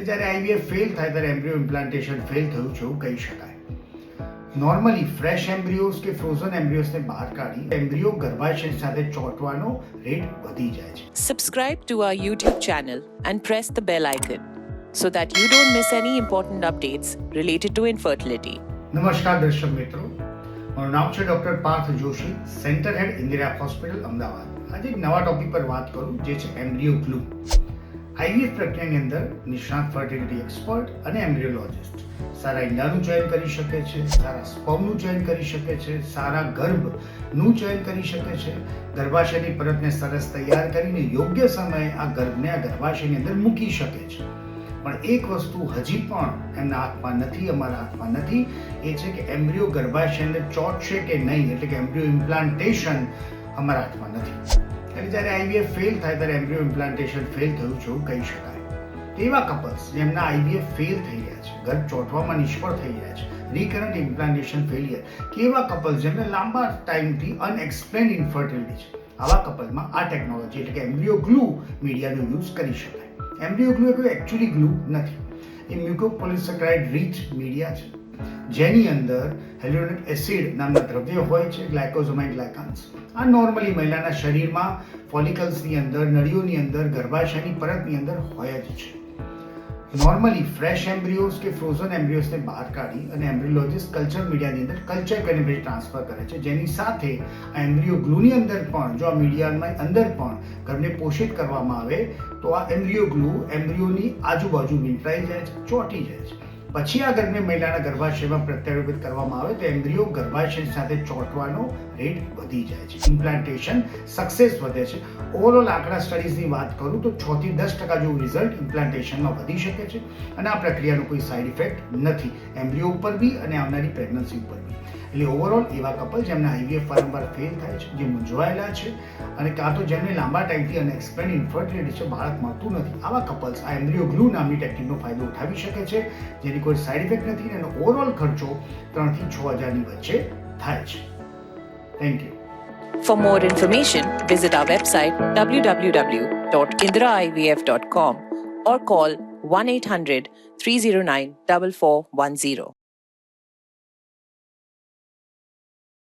એટલે જ્યારે IVF fail થાય ત્યારે એમ્બ્રિયો ઇમ્પ્લાન્ટેશન ફેલ થયું છે એવું કહી શકાય. નોર્મલી ફ્રેશ એમ્બ્રિયોઝ કે ફ્રોઝન એમ્બ્રિયોઝને બહાર કાઢી એમ્બ્રિયો ગર્ભાશય સાથે ચોંટવાનો રેટ વધી જાય છે. Subscribe to our YouTube channel and press the bell icon so that you don't miss any important updates related to infertility. નમસ્કાર દર્શક મિત્રો, મારું નામ છે doctor Parth Joshi, centre head Indira hospital, Ahmedabad. આજે એક નવા ટોપિક પર વાત કરું, જે છે એમ્બ્રિયો ગ્લુ. આઈવીએફ પ્રક્રિયાની અંદર નિષ્ણાત ફર્ટિલિટી એક્સપર્ટ અને એમ્બ્રિયોલોજિસ્ટ સારા ઈંડાનું ચયન કરી શકે છે, સારા સ્પર્મનું ચયન કરી શકે છે, સારા ગર્ભનું ચયન કરી શકે છે, ગર્ભાશયની પરતને સરસ તૈયાર કરીને યોગ્ય સમયે આ ગર્ભને આ ગર્ભાશયની અંદર મૂકી શકે છે. પણ એક વસ્તુ હજી પણ એમના હાથમાં નથી, અમારા હાથમાં નથી, એ છે કે એમ્બ્રિયો ગર્ભાશયની અંદર ચોંટશે કે નહીં, એટલે કે એમ્બ્રિયો ઇમ્પ્લાન્ટેશન અમારા હાથમાં નથી. એટલે જ્યારે આઈવીએફ ફેલ થાય ત્યારે એમ્બ્રિયો ઇમ્પ્લાન્ટેશન ફેલ થયું છે એવું કહી શકાય. એવા કપલ્સ જેમના આઈવીએફ ફેલ થઈ રહ્યા છે, ગર્ભ ચોંટવામાં નિષ્ફળ થઈ રહ્યા છે, રિકરન્ટ ઇમ્પ્લાન્ટેશન ફેલિયર, કે એવા કપલ્સ જેમને લાંબા ટાઈમથી અનએક્સપ્લેન્ડ ઇન્ફર્ટિલિટી છે, આવા કપલમાં આ ટેકનોલોજી એટલે કે એમ્બ્રિયો ગ્લુ મીડિયાનો યુઝ કરી શકાય. એમ્બ્રિયો ગ્લુ એ કોઈ એકચ્યુઅલી ગ્લુ નથી, એ મ્યુકોપોલિસેકેરાઇડ રીચ મીડિયા છે, જેની અંદર હેલ્યુરોનિક એસિડ નામના દ્રવ્ય હોય છે, ગ્લાયકોઝોમાઇન ગ્લાયકાન્સ. આ નોર્મલી મહિલાના શરીરમાં ફોલિકલ્સની અંદર, નળીઓની અંદર, ગર્ભાશયની પરતની અંદર હોય જ છે. નોર્મલી ફ્રેશ એમ્બ્રિયોઝ કે ફ્રોઝન એમ્બ્રિયોઝને બહાર કાઢી અને એમ્બ્રિયોલોજિસ્ટ કલ્ચર મીડિયાની અંદર કલ્ચર કરીને પછી ટ્રાન્સફર કરે છે, જેની સાથે આ એમ્બ્રિયો ગ્લુની અંદર પણ જો આ મીડિયાની અંદર પણ ગર્ભને પોષિત કરવામાં આવે તો આ એમ્બ્રિયો ગ્લુ એમ્બ્રિયોની આજુબાજુ વીંટળાઈ જાય છે, ચોંટી જાય છે. પછી આ ગર્ભને મહિલાના ગર્ભાશયમાં પ્રત્યારોપિત કરવામાં આવે તો એમ્બ્રિયો ગર્ભાશય સાથે ચોંટવાનો રેટ વધી જાય છે, ઇમ્પ્લાન્ટેશન સક્સેસ વધે છે. ઓવરઓલ આંકડા સ્ટડીઝની વાત કરું તો 6 થી 10% જેવું રિઝલ્ટ ઇમ્પ્લાન્ટેશનમાં વધી શકે છે અને આ પ્રક્રિયાનો કોઈ સાઇડ ઇફેક્ટ નથી, એમ્બ્રિયો ઉપર બી અને આવનારી પ્રેગ્નન્સી ઉપર બી. એટલે ઓવરઓલ એવા કપલ જેમના આઈવીએફ વારંવાર ફેલ થાય છે, જે મૂંઝવાયેલા છે અને કાં તો જેમને લાંબા ટાઈમથી અનએક્સપ્લેન્ડ ઇન્ફર્ટિલિટી છે, બાળક મળતું નથી, આવા કપલ્સ આ એમ્બ્રિયો ગ્લુ નામની ટેકનિકનો ફાયદો ઉઠાવી શકે છે, જેની કોઈ સાઇડ ઇફેક્ટ નથી અને ઓવરઓલ ખર્ચો 3 થી 6 હજારની વચ્ચે થાય છે. Thank you. For more information, visit our website www.indraivf.com or call 1-800-309-4410.